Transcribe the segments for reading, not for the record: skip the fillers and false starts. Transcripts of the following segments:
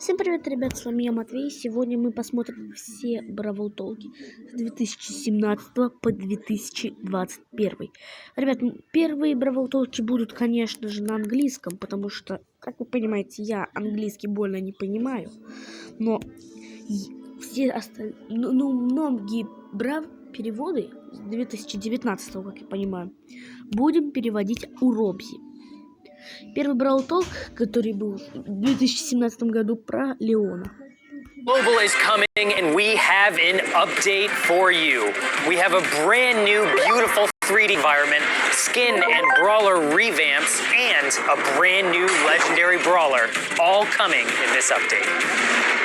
Всем привет, ребят, с вами я, Матвей. Сегодня мы посмотрим все бравл толки с 2017 по 2021. Ребят, первые бравл толки будут, конечно же, на английском, потому что, как вы понимаете, я английский больно не понимаю. Но все остальные, многие переводы с 2019, как я понимаю, будем переводить у Робзи. Первый бравл толк, который был в 2017 году, про Леона. Global is coming and we have an update for you. We have a brand new beautiful 3D environment, skin and brawler revamps, and a brand new legendary brawler, all coming in this update.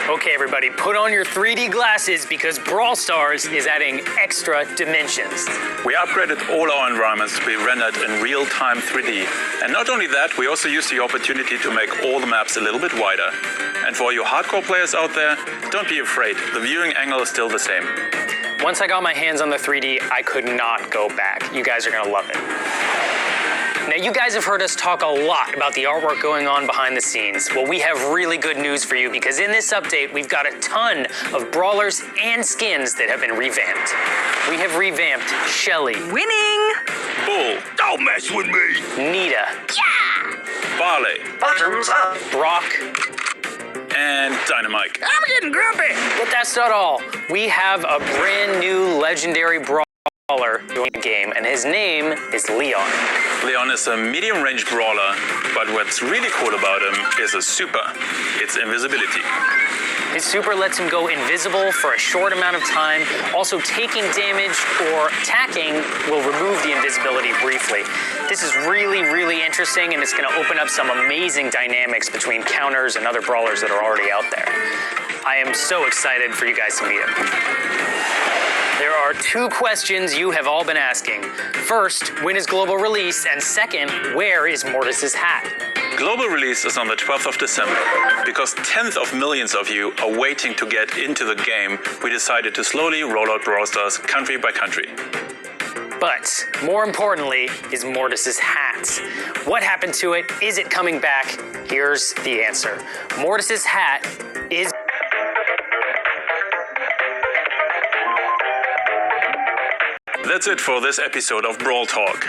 Okay, everybody, put on your 3D glasses because Brawl Stars is adding extra dimensions. We upgraded all our environments to be rendered in real-time 3D. And not only that, we also used the opportunity to make all the maps a little bit wider. And for you hardcore players out there, don't be afraid, the viewing angle is still the same. Once I got my hands on the 3D, I could not go back. You guys are gonna love it. Now, you guys have heard us talk a lot about the artwork going on behind the scenes. Well, we have really good news for you because in this update, we've got a ton of brawlers and skins that have been revamped. We have revamped Shelly. Winning! Bull, don't mess with me! Nita. Yeah! Barley. Bottoms up. Brock. And Dynamite. I'm getting grumpy! But that's not all. We have a brand new legendary brawler doing the game, and his name is Leon. Leon is a medium-range brawler, but what's really cool about him is a super. It's invisibility. His super lets him go invisible for a short amount of time. Also, taking damage or attacking will remove the invisibility briefly. This is really, really interesting, and it's going to open up some amazing dynamics between counters and other brawlers that are already out there. I am so excited for you guys to meet him. There are two questions you have all been asking. First, when is global release? And second, where is Mortis's hat? Global release is on the 12th of December. Because tens of millions of you are waiting to get into the game, we decided to slowly roll out Brawl Stars country by country. But more importantly is Mortis's hat. What happened to it? Is it coming back? Here's the answer. Mortis's hat is... That's it for this episode of Brawl Talk.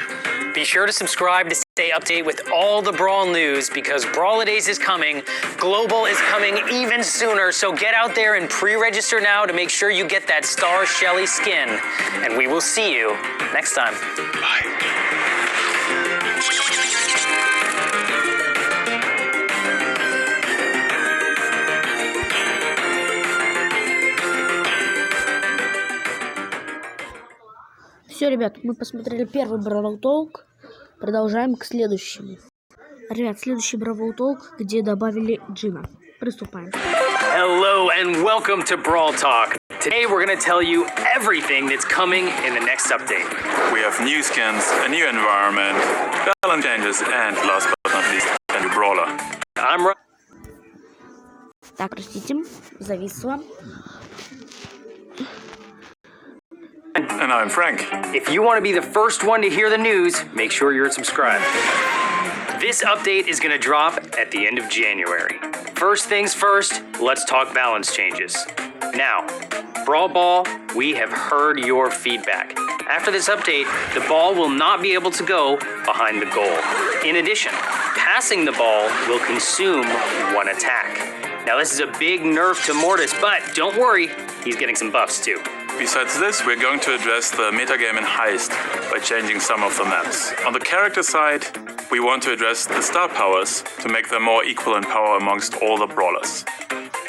Be sure to subscribe to stay updated with all the Brawl news because Brawladays is coming, Global is coming even sooner, so get out there and pre-register now to make sure you get that Star Shelly skin. And we will see you next time. Bye. Все, ребят, мы посмотрели первый бравл толк. Продолжаем к следующему. Ребят, следующий бравл толк, где добавили Джина. Приступаем. Hello and welcome to Brawl Talk. Today we're going to tell you everything that's coming in the next update. We have new skins, a new environment, balance changes, and last but not least, a new brawler. Так, простите, зависло. And I'm Frank. If you want to be the first one to hear the news, make sure you're subscribed. This update is going to drop at the end of January. First things first, let's talk balance changes. Now, Brawl Ball, we have heard your feedback. After this update, the ball will not be able to go behind the goal. In addition, passing the ball will consume one attack. Now, this is a big nerf to Mortis, but don't worry, he's getting some buffs too. Besides this, we're going to address the metagame in Heist by changing some of the maps. On the character side, we want to address the star powers to make them more equal in power amongst all the brawlers.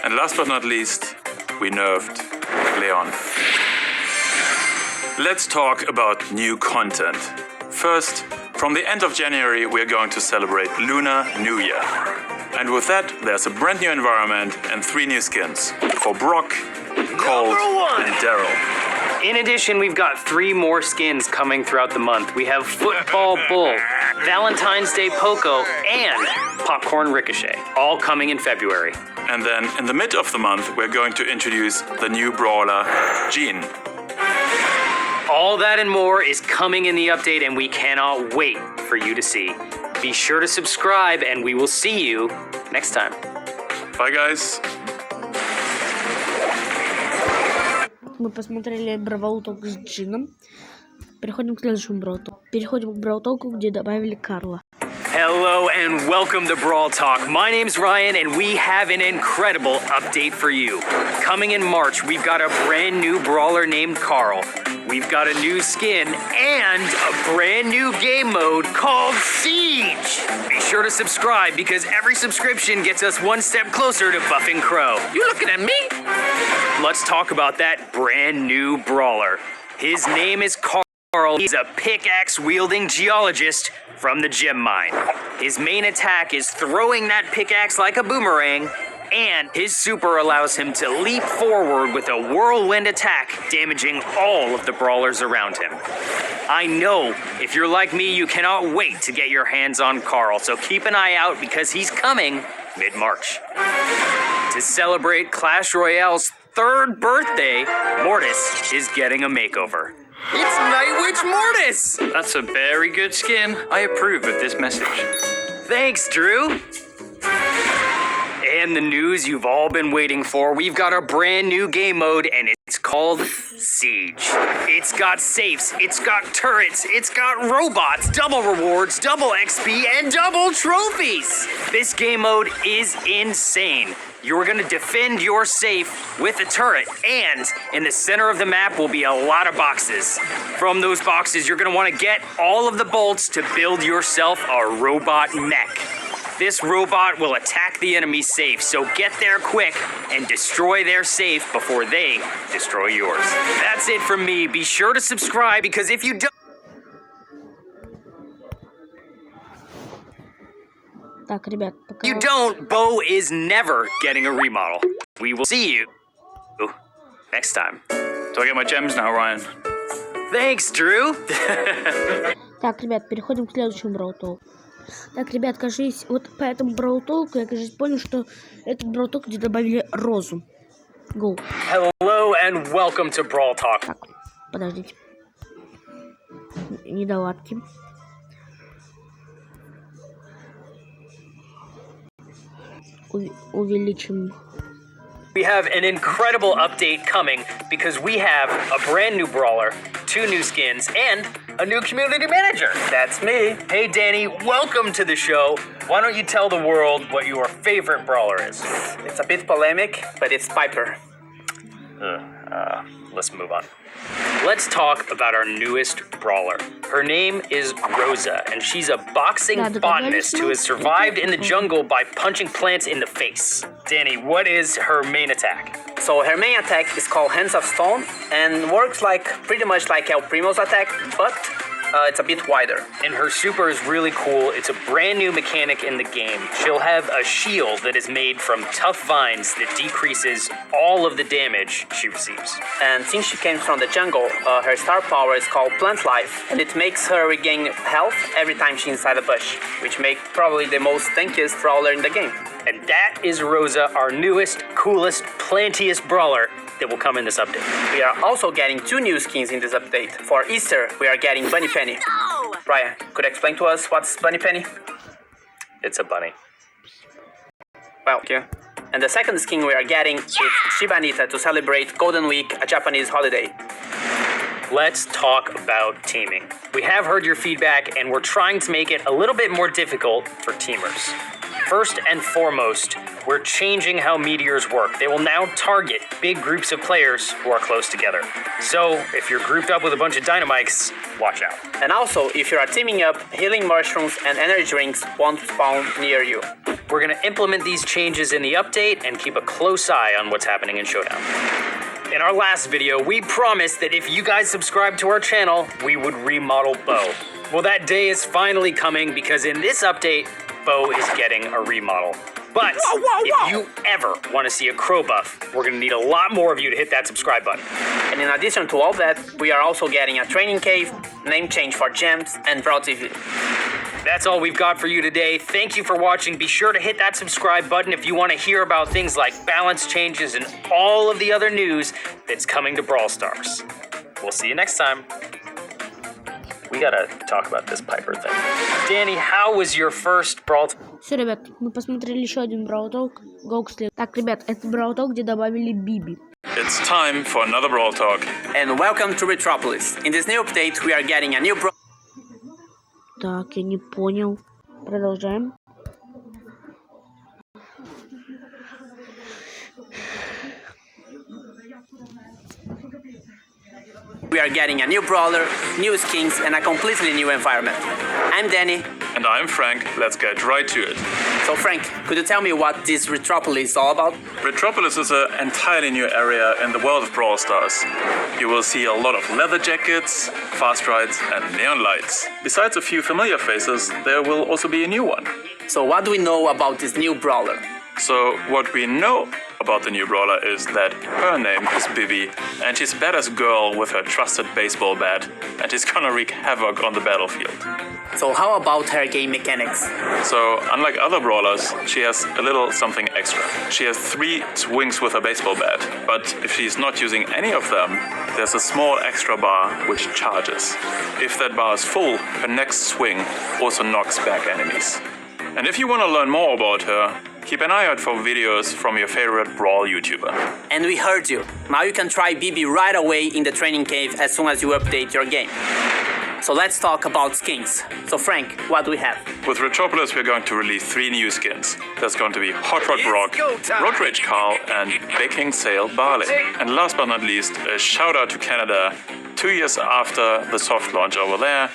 And last but not least, we nerfed Leon. Let's talk about new content. First, from the end of January, we're going to celebrate Lunar New Year. And with that, there's a brand new environment and 3 new skins for Brock, Colt, and Daryl. In addition, we've got 3 more skins coming throughout the month. We have Football Bull, Valentine's Day Poco, and Popcorn Ricochet, all coming in February. And then in the mid of the month, we're going to introduce the new brawler, Jean. All that and more is coming in the update, and we cannot wait for you to see. Be sure to subscribe, and we will see you next time. Bye, guys. Мы посмотрели бравл толк с Джином. Переходим к следующему бравл толку. Переходим к бравл толку, где добавили Карла. Hello and welcome to Brawl Talk. My name's Ryan and we have an incredible update for you. Coming in March, we've got a brand new brawler named Carl. We've got a new skin and a brand new game mode called Siege. Be sure to subscribe because every subscription gets us one step closer to buffing Crow. You looking at me? Let's talk about that brand new brawler. His name is Carl. He's a pickaxe-wielding geologist from the gem mine. His main attack is throwing that pickaxe like a boomerang, and his super allows him to leap forward with a whirlwind attack, damaging all of the brawlers around him. I know, if you're like me, you cannot wait to get your hands on Carl, so keep an eye out because he's coming mid-March. To celebrate Clash Royale's 3rd birthday, Mortis is getting a makeover. It's Night Witch Mortis! That's a very good skin. I approve of this message. Thanks, Drew. And the news you've all been waiting for, we've got a brand new game mode and it's called Siege. It's got safes, it's got turrets, it's got robots, double rewards, double XP, and double trophies. This game mode is insane. You're gonna defend your safe with a turret, and in the center of the map will be a lot of boxes. From those boxes, you're gonna wanna get all of the bolts to build yourself a robot mech. This robot will attack the enemy safe, so get there quick and destroy their safe before they destroy yours. That's it from me. Be sure to subscribe because if you don't... Так, ребят, пока... You don't, Bo is never getting a remodel. We will see you next time. Do I get my gems now, Ryan? Thanks, Drew. Так, ребят, переходим к следующему бравл толку. Так, ребят, кажись, вот по этому бравл толку я, кажись, понял, что этот бравл толк, где добавили розу. Go. Hello and welcome to Brawl Talk. Так, подождите. Недоладки. Увеличим. We have an incredible update coming because we have a brand new brawler, 2 new skins, and a new community manager. That's me. Hey Danny, welcome to the show. Why don't you tell the world what your favorite brawler is? It's a bit polemic, but it's Piper. Let's move on. Let's talk about our newest brawler. Her name is Rosa, and she's a boxing botanist who has survived in the jungle by punching plants in the face. Danny, what is her main attack? So her main attack is called Hands of Stone and works like pretty much like El Primo's attack, but it's a bit wider. And her super is really cool. It's a brand new mechanic in the game. She'll have a shield that is made from tough vines that decreases all of the damage she receives. And since she came from the jungle, her star power is called Plant Life, and it makes her regain health every time she's inside a bush, which makes probably the most tankiest brawler in the game. And that is Rosa, our newest, coolest, plantiest brawler that will come in this update. We are also getting 2 new skins in this update. For Easter, we are getting Bunny Penny. No! Ryan, could you explain to us what's Bunny Penny? It's a bunny. Well, thank you. And the second skin we are getting is Shiba Anita to celebrate Golden Week, a Japanese holiday. Let's talk about teaming. We have heard your feedback and we're trying to make it a little bit more difficult for teamers. First and foremost, we're changing how meteors work. They will now target big groups of players who are close together. So if you're grouped up with a bunch of dynamites, watch out. And also, if you are teaming up, healing mushrooms and energy drinks won't spawn near you. We're going to implement these changes in the update and keep a close eye on what's happening in Showdown. In our last video, we promised that if you guys subscribe to our channel, we would remodel Bo. Well, that day is finally coming because in this update, Bo is getting a remodel. But if you ever want to see a Crow buff, we're going to need a lot more of you to hit that subscribe button. And in addition to all that, we are also getting a training cave, name change for gems, and Brawl TV. That's all we've got for you today. Thank you for watching. Be sure to hit that subscribe button if you want to hear about things like balance changes and all of the other news that's coming to Brawl Stars. We'll see you next time. We gotta talk about this Piper thing. Danny, how was your first Brawl... Все, ребят, мы посмотрели еще один Brawl Talk. Go к следующему. Так, ребят, это Brawl Talk, где добавили Биби. It's time for another Brawl Talk. And welcome to Retropolis. In this new update, we are getting a new Так, я не понял. Продолжаем. We are getting a new brawler, new skins, and a completely new environment. I'm Danny. And I'm Frank. Let's get right to it. So Frank, could you tell me what this Retropolis is all about? Retropolis is an entirely new area in the world of Brawl Stars. You will see a lot of leather jackets, fast rides, and neon lights. Besides a few familiar faces, there will also be a new one. So what do we know about this new brawler? So what we know about the new brawler is that her name is Bibi, and she's a badass girl with her trusted baseball bat, and she's gonna wreak havoc on the battlefield. So how about her game mechanics? So, unlike other brawlers, she has a little something extra. She has 3 swings with her baseball bat, but if she's not using any of them, there's a small extra bar which charges. If that bar is full, her next swing also knocks back enemies. And if you want to learn more about her, keep an eye out for videos from your favorite Brawl YouTuber. And we heard you. Now you can try Bibi right away in the training cave as soon as you update your game. So let's talk about skins. So Frank, what do we have? With Retropolis, we're going to release 3 new skins. There's going to be Hot Rod Brock, Road Rage Carl, and Baking Sale Barley. And last but not least, a shout out to Canada. 2 years after the soft launch over there,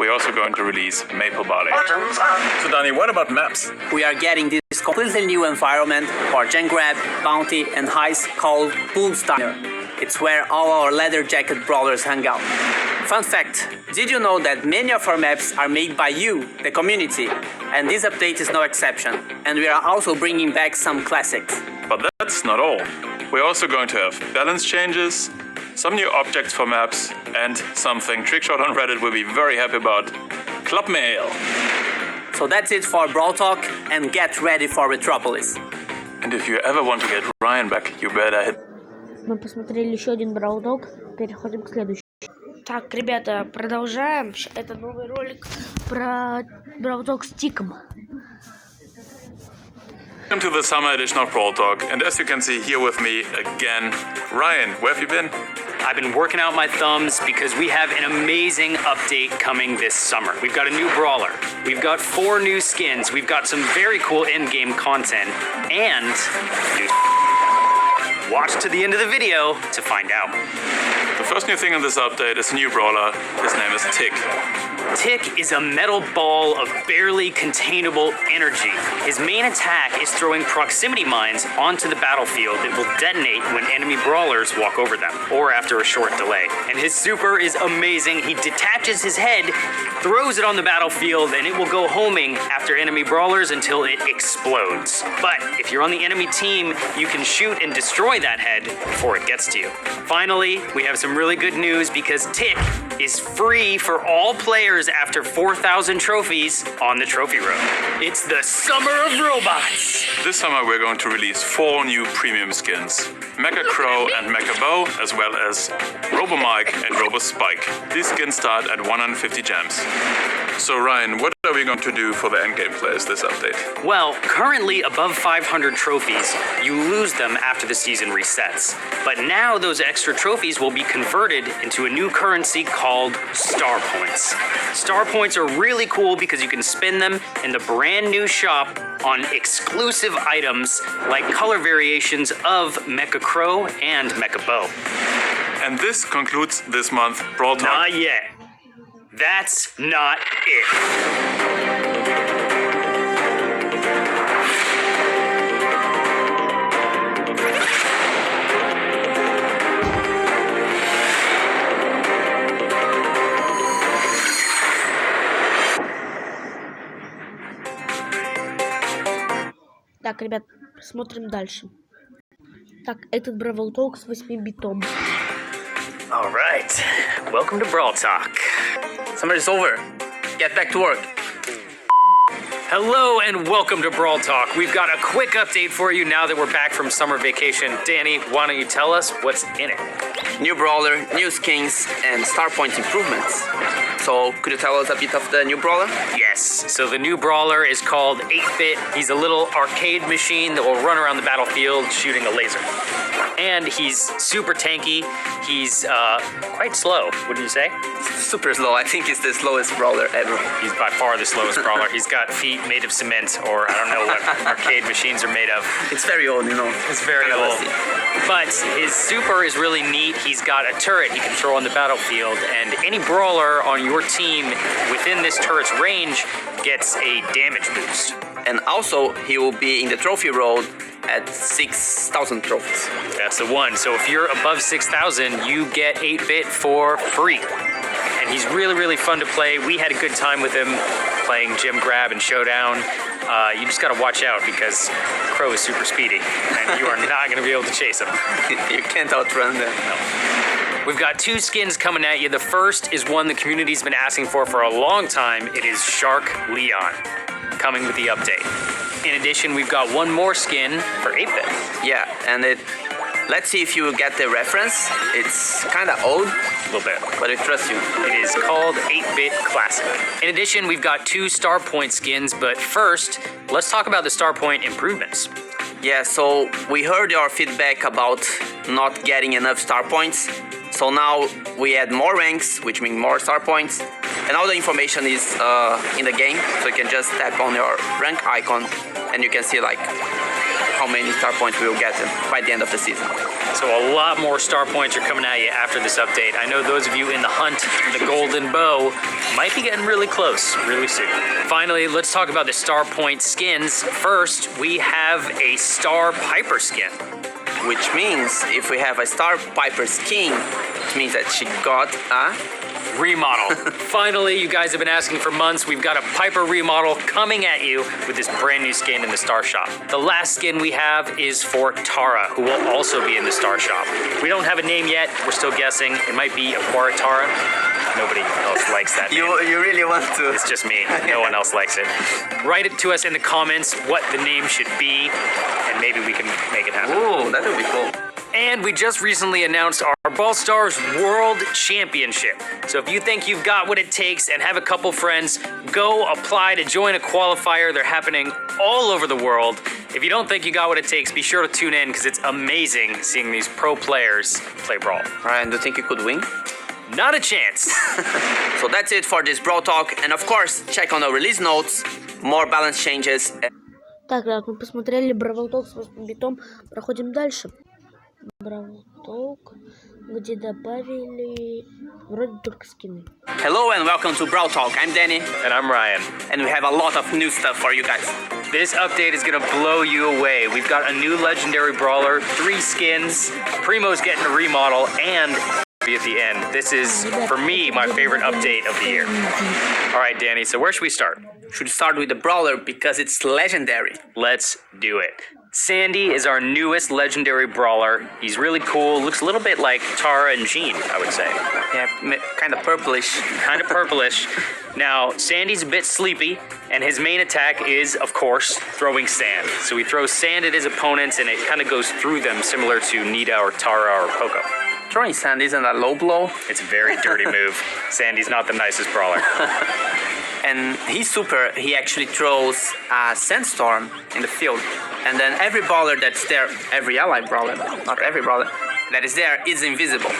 we're also going to release Maple Barley. So Danny, what about maps? We are getting this completely new environment for Gen Grab, Bounty, and Heist called Boomsteiner. It's where all our leather jacket brawlers hang out. Fun fact, did you know that many of our maps are made by you, the community? And this update is no exception. And we are also bringing back some classics. But that's not all. We're also going to have balance changes, some new objects for maps, and something Trickshot on Reddit will be very happy about, Club Mail. So that's it for Brawl Talk, and get ready for Retropolis. And if you ever want to get Ryan back, you better hit... Мы посмотрели еще один Brawl Talk. Переходим к следующему. Так, ребята, продолжаем. Это новый ролик про Brawl Talk с Тиком. Welcome to the summer edition of Brawl Talk, and as you can see here with me again, Ryan, where have you been? I've been working out my thumbs because we have an amazing update coming this summer. We've got a new brawler. We've got 4 new skins. We've got some very cool in-game content. And watch to the end of the video to find out. The first new thing in this update is a new brawler. His name is Tick. Tick is a metal ball of barely containable energy. His main attack is throwing proximity mines onto the battlefield that will detonate when enemy brawlers walk over them, or after a short delay. And his super is amazing. He detaches his head, throws it on the battlefield, and it will go homing after enemy brawlers until it explodes. But if you're on the enemy team, you can shoot and destroy that head before it gets to you. Finally, we have some really good news because Tick is free for all players after 4,000 trophies on the trophy road. It's the Summer of Robots! This summer we're going to release 4 new premium skins. Mecha Crow and Mecha Bow, as well as Robo Mike and Robo Spike. These skins start at 150 gems. So Ryan, what are we going to do for the endgame players this update? Well, currently above 500 trophies, you lose them after the season resets. But now those extra trophies will be converted into a new currency called Star Points. Star Points are really cool because you can spend them in the brand new shop on exclusive items like color variations of Mecha Crow and Mecha Bow. And this concludes this month Brawl Talk. Not yet. That's not it. Так, ребят, смотрим дальше. Так, этот Бравл Толк с 8 битом. All right. Welcome to Brawl Talk. Summer is over. Get back to work. Hello and welcome to Brawl Talk. We've got a quick update for you now that we're back from summer vacation. Danny, why don't you tell us what's in it? New brawler, new skins, and star point improvements. So could you tell us a bit of the new brawler? Yes, so the new brawler is called 8-Bit. He's a little arcade machine that will run around the battlefield shooting a laser. And he's super tanky. He's quite slow, wouldn't you say? Super slow. I think it's the slowest brawler ever. He's by far the slowest brawler. He's got feet made of cement, or I don't know what arcade machines are made of. It's very old, you know. It's very Kind of old. rusty. But his super is really neat. He's got a turret he can throw on the battlefield, and any brawler on your team within this turret's range gets a damage boost. And also, he will be in the trophy road at 6,000 trophies. That's the one. So if you're above 6,000, you get 8-Bit for free. And he's really, really fun to play. We had a good time with him playing Gym Grab and Showdown. You just gotta watch out because Crow is super speedy and you are not gonna be able to chase him. You can't outrun them. We've got 2 skins coming at you. The first is one the community's been asking for a long time. It is Shark Leon, coming with the update. In addition, we've got one more skin for 8-Bit. Yeah, and let's see if you get the reference. It's kind of old, A little bit. but I trust you. It is called 8-Bit Classic. In addition, we've got 2 Star Point skins, but first, let's talk about the Star Point improvements. Yeah, so we heard your feedback about not getting enough star points. So now we add more ranks, which means more star points. And all the information is in the game. So you can just tap on your rank icon and you can see like how many star points we will get by the end of the season. So a lot more Star Points are coming at you after this update. I know those of you in the hunt for the golden bow might be getting really close really soon. Finally, let's talk about the Star Point skins. First, we have a Star Piper skin. Which means if we have a Star Piper skin, it means that she got a Remodel. Finally, you guys have been asking for months. We've got a Piper remodel coming at you with this brand new skin in the Star Shop. The last skin we have is for Tara, who will also be in the Star Shop. We don't have a name yet. We're still guessing. It might be Aquara Tara. Nobody else likes that name. You really want to? It's just me. No one else likes it. Write it to us in the comments what the name should be, and maybe we can make it happen. Ooh, that would be cool. And we just recently announced our Brawl Stars World Championship. So if you think you've got what it takes and have a couple friends, go apply to join a qualifier. They're happening all over the world. If you don't think you got what it takes, be sure to tune in because it's amazing seeing these pro players play Brawl. Ryan, do you think you could win? Not a chance. So that's it for this Brawl Talk. And of course, check on the release notes, more balance changes. Так, ребят, мы посмотрели Бравл Толк с 8 битом. Проходим дальше. Бравл Толк, где добавили вроде только скины. Hello and welcome to Brawl Talk. I'm Danny, And I'm Ryan. and we have a lot of new stuff for you guys. This update is gonna blow you away. We've got a new legendary brawler, 3 skins, Primo's getting a remodel, and at the end. This is, for me, my favorite update of the year. All right, Danny, so where should we start? Should start with the Brawler because it's legendary. Let's do it. Sandy is our newest legendary brawler. He's really cool. Looks a little bit like Tara and Jean, I would say. Yeah, kind of purplish. Kind of purplish. Now, Sandy's a bit sleepy, and his main attack is, of course, throwing sand. So he throws sand at his opponents, and it kind of goes through them, similar to Nita or Tara or Poco. Throwing sand isn't a low blow. It's a very dirty move. Sandy's not the nicest brawler. And he's super. He actually throws a sandstorm in the field. And then every brawler that's there, every ally brawler, not every brawler, that is there is invisible.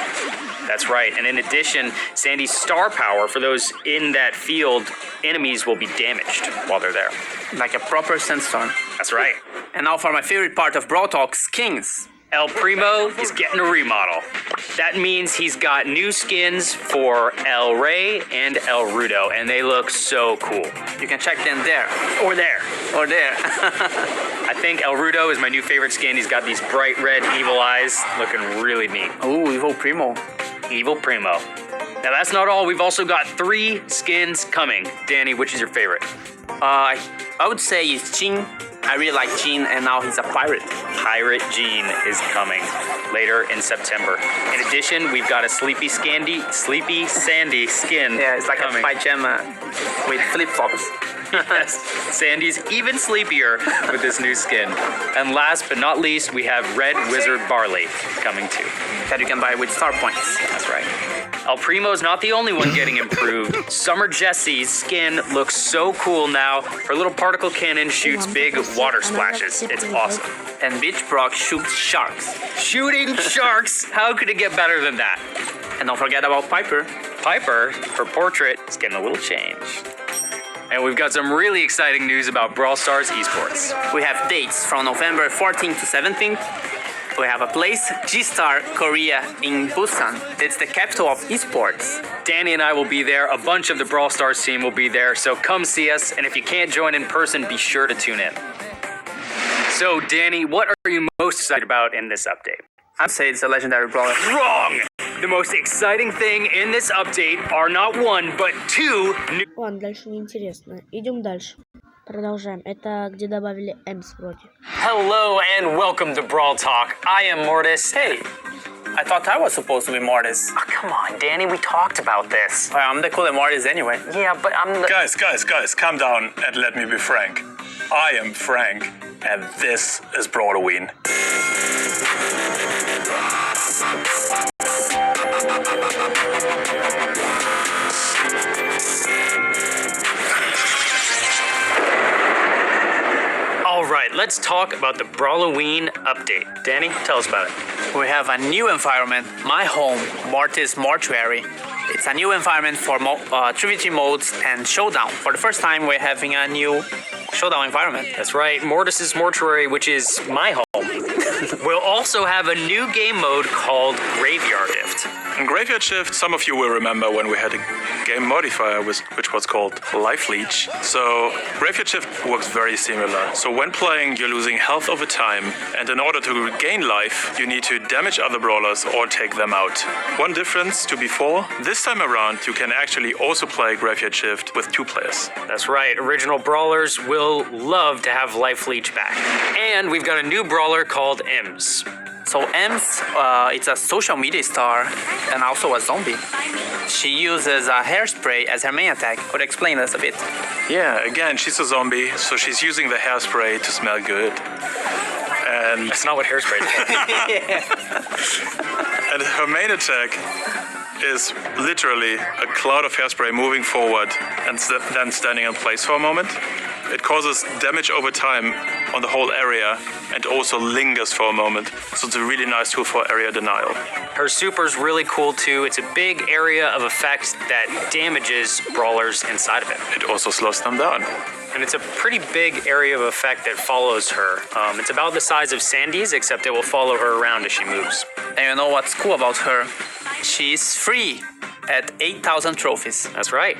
That's right. And in addition, Sandy's star power, for those in that field, enemies will be damaged while they're there. Like a proper sandstorm. That's right. And now for my favorite part of Brawl Talk, skins. El Primo is getting a remodel. That means he's got new skins for El Rey and El Rudo, and they look so cool. You can check them there. Or there. Or there. I think El Rudo is my new favorite skin. He's got these bright red evil eyes, looking really neat. Ooh, Evil Primo. Evil Primo. Now that's not all. We've also got 3 skins coming. Danny, which is your favorite? I would say it's Jean. I really like Jean, and now he's a pirate. Pirate Jean is coming later in September. In addition, we've got a Sleepy Sandy skin. Yeah, it's like coming. a pajama with flip-flops. Yes, Sandy's even sleepier with this new skin. And last but not least, we have Red Wizard Barley coming too. That you can buy with star points. That's right. El Primo's not the only one getting improved. Summer Jessie's skin looks so cool now. Her little particle cannon shoots big water splashes. It's awesome. And Beach Brock shoots sharks. Shooting sharks? How could it get better than that? And don't forget about Piper. Piper, her portrait, is getting a little change. And we've got some really exciting news about Brawl Stars esports. We have dates from November 14th to 17th. We have a place, G-Star Korea in Busan. It's the capital of esports. Danny and I will be there. A bunch of the Brawl Stars team will be there. So come see us. And if you can't join in person, be sure to tune in. So, Danny, what are you most excited about in this update? I'd say it's a legendary brawler. Wrong! The most exciting thing in this update are not one, but two new... Ладно, дальше неинтересно. Идем дальше. Продолжаем. Это где добавили Эмс вроде. Hello and welcome to Brawl Talk. I am Mortis. Hey, I thought I was supposed to be Mortis. Oh, come on, Danny, we talked about this. Well, I'm the cooler Mortis anyway. Yeah, but I'm the... Guys, calm down and let me be frank. I am Frank, and this is Brawloween. All right, let's talk about the Brawloween update. Danny, tell us about it. We have a new environment, my home, Mortis Mortuary. It's a new environment for 3v3 modes and showdown. For the first time, we're having a new showdown environment. That's right, Mortis's Mortuary, which is my home. We'll also have a new game mode called Graveyard Shift. In Graveyard Shift, some of you will remember when we had a game modifier which was called Life Leech. So Graveyard Shift works very similar. So when playing, you're losing health over time, and in order to regain life, you need to damage other brawlers or take them out. One difference to before, this time around, you can actually also play Graveyard Shift with 2 players. That's right, original brawlers will love to have Life Leech back. And we've got a new brawler called Ems. So Ems, it's a social media star and also a zombie. She uses a hairspray as her main attack. Could you explain us a bit? Yeah, again, she's a zombie, so she's using the hairspray to smell good. And That's not what hairspray is. And her main attack is literally a cloud of hairspray moving forward and then standing in place for a moment. It causes damage over time on the whole area and also lingers for a moment. So it's a really nice tool for area denial. Her super's really cool too. It's a big area of effect that damages brawlers inside of it. It also slows them down. And it's a pretty big area of effect that follows her. It's about the size of Sandy's, except it will follow her around as she moves. And you know what's cool about her? She's free at 8,000 trophies. That's right.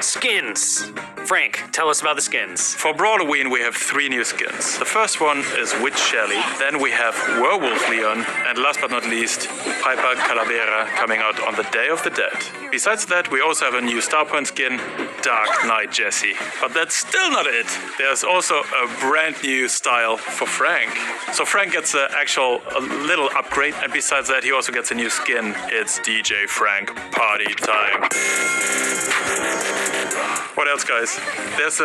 Skins. Frank, tell us about the skins. For Brawloween, we have 3 new skins. The first one is Witch Shelly, then we have Werewolf Leon, and last but not least, Piper Calavera coming out on the Day of the Dead. Besides that, we also have a new Star Point skin, Dark Knight Jessie. But that's still not it. There's also a brand new style for Frank. So Frank gets a little upgrade, and besides that, he also gets a new skin. It's DJ Frank Party Time. What else, guys? There's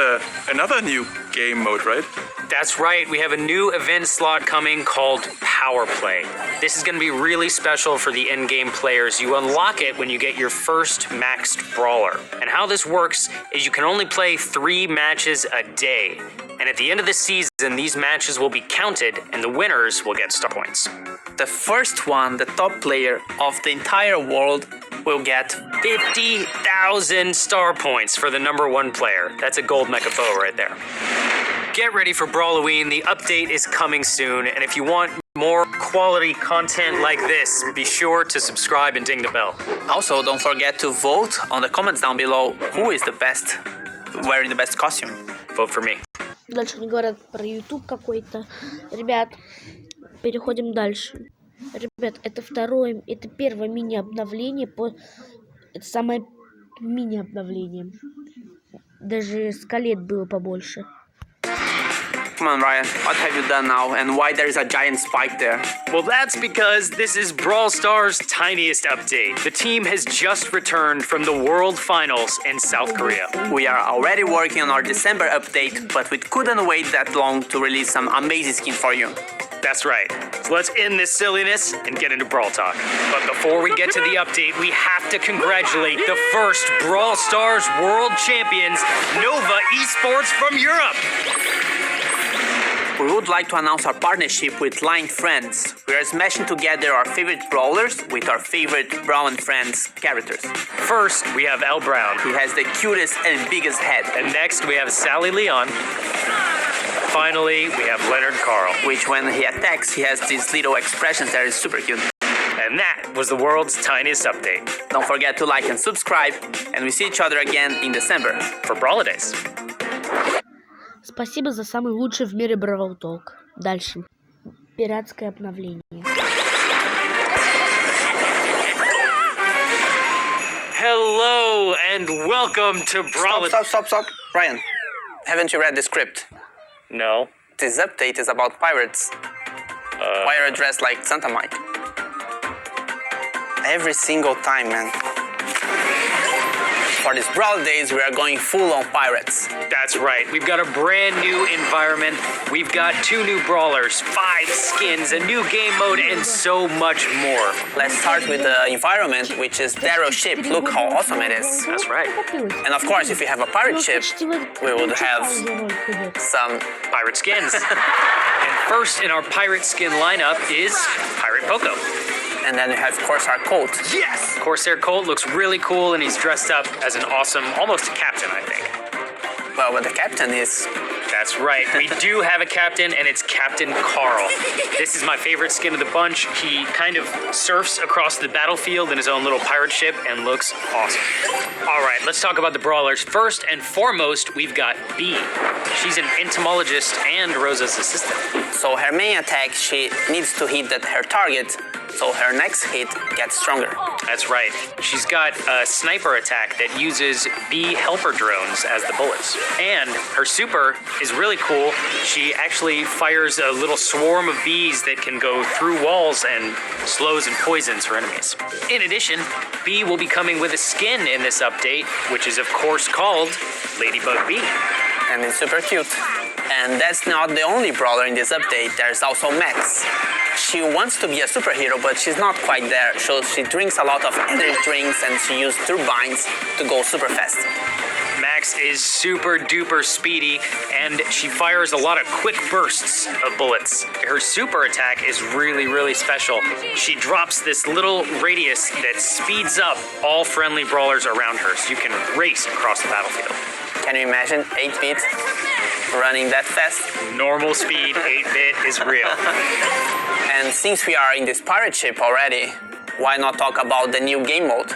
another new game mode, right? That's right, we have a new event slot coming called Power Play. This is going to be really special for the in-game players. You unlock it when you get your first maxed brawler. And how this works is you can only play 3 matches a day. And at the end of the season, these matches will be counted and the winners will get star points. The first one, the top player of the entire world, will get 50,000 star points for the number 1 player. That's a gold mecha bow right there. Get ready for Brawloween. The update is coming soon. And if you want more quality content like this, be sure to subscribe and ding the bell. Also, don't forget to vote on the comments down below who is the best, wearing the best costume. Vote for me. Дальше они говорят про YouTube какой-то. Ребят, переходим дальше. Ребят, это первое мини-обновление. Это самое мини-обновление. Даже скелет было побольше. Come on, Ryan, what have you done now and why there is a giant spike there? Well, that's because this is Brawl Stars' tiniest update. The team has just returned from the World Finals in South Korea. We are already working on our December update, but we couldn't wait that long to release some amazing skins for you. That's right. So let's end this silliness and get into Brawl Talk. But before we get to the update, we have to congratulate the first Brawl Stars World Champions, Nova Esports from Europe. We would like to announce our partnership with Line Friends. We are smashing together our favorite brawlers with our favorite Brawl and Friends characters. First, we have El Brown. He has the cutest and biggest head, And next, we have Sally Leon. Finally, we have Leonard Carl. which when he attacks, he has these little expressions that is super cute. And that was the world's tiniest update Don't forget to like and subscribe, and we see each other again in December. for Brawladays. Спасибо за самый лучший в мире бравл толк. Дальше. Пиратское обновление. Hello and welcome to Brawladays. Stop. Ryan, haven't you read the script? No. This update is about pirates. Why are you dressed like Santa Mike? Every single time, man. For these Brawl Days, we are going full on pirates. That's right. We've got a brand new environment. We've got 2 new brawlers, 5 skins, a new game mode, and so much more. Let's start with the environment, which is Darrow's ship. Look how awesome it is. That's right. And of course, if you have a pirate ship, we would have some. Pirate skins. And first in our pirate skin lineup is Pirate Poco. And then we have, of course, our coat. Yes! Corsair Colt looks really cool and he's dressed up as an awesome, almost a captain, I think. Well, but the captain is. That's right. We do have a captain, and it's Captain Carl. This is my favorite skin of the bunch. He kind of surfs across the battlefield in his own little pirate ship and looks awesome. All right, let's talk about the brawlers. First and foremost, we've got Bee. She's an entomologist and Rosa's assistant. So her main attack, she needs to hit her target, so her next hit gets stronger. That's right. She's got a sniper attack that uses bee helper drones as the bullets. And her super is really cool. She actually fires a little swarm of bees that can go through walls and slows and poisons her enemies. In addition, Bee will be coming with a skin in this update, which is of course called Ladybug Bee. And it's super cute. And that's not the only brawler in this update. There's also Max. She wants to be a superhero, but she's not quite there. So she drinks a lot of energy drinks and she uses turbines to go super fast. Max is super duper speedy and she fires a lot of quick bursts of bullets. Her super attack is really, really special. She drops this little radius that speeds up all friendly brawlers around her so you can race across the battlefield. Can you imagine 8-bit running that fast? Normal speed, 8-bit is real. And since we are in this pirate ship already, why not talk about the new game mode?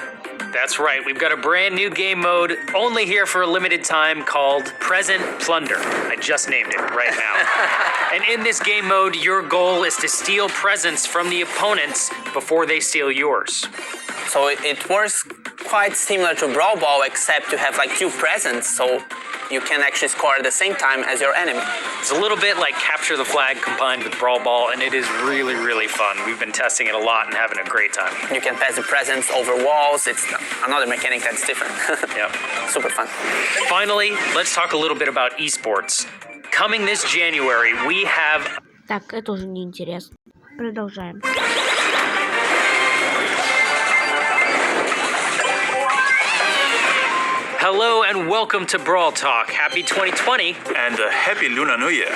That's right, we've got a brand new game mode only here for a limited time called Present Plunder. I just named it right now. And in this game mode, your goal is to steal presents from the opponents before they steal yours. So it works quite similar to Brawl Ball, except you have like 2 presents, so you can actually score at the same time as your enemy. It's a little bit like Capture the Flag combined with Brawl Ball, and it is really, really fun. We've been testing it a lot and having a great time. You can pass the presents over walls. It's another mechanic that's different. Yep. Super fun. Finally, let's talk a little bit about esports. Coming this January, we have... Так, это уже неинтересно. Продолжаем. Hello and welcome to Brawl Talk. Happy 2020. And a happy Lunar New Year.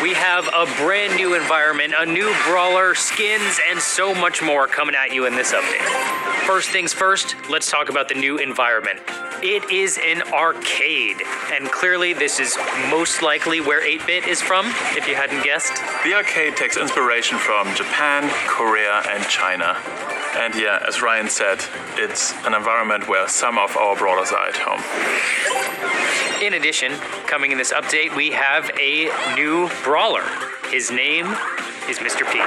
We have a brand new environment, a new brawler, skins, and so much more coming at you in this update. First things first, let's talk about the new environment. It is an arcade, and clearly this is most likely where 8-bit is from, if you hadn't guessed. The arcade takes inspiration from Japan, Korea, and China. And yeah, as Ryan said, it's an environment where some of our brawlers are at home. In addition, coming in this update, we have a new brawler. His name is Mr. P.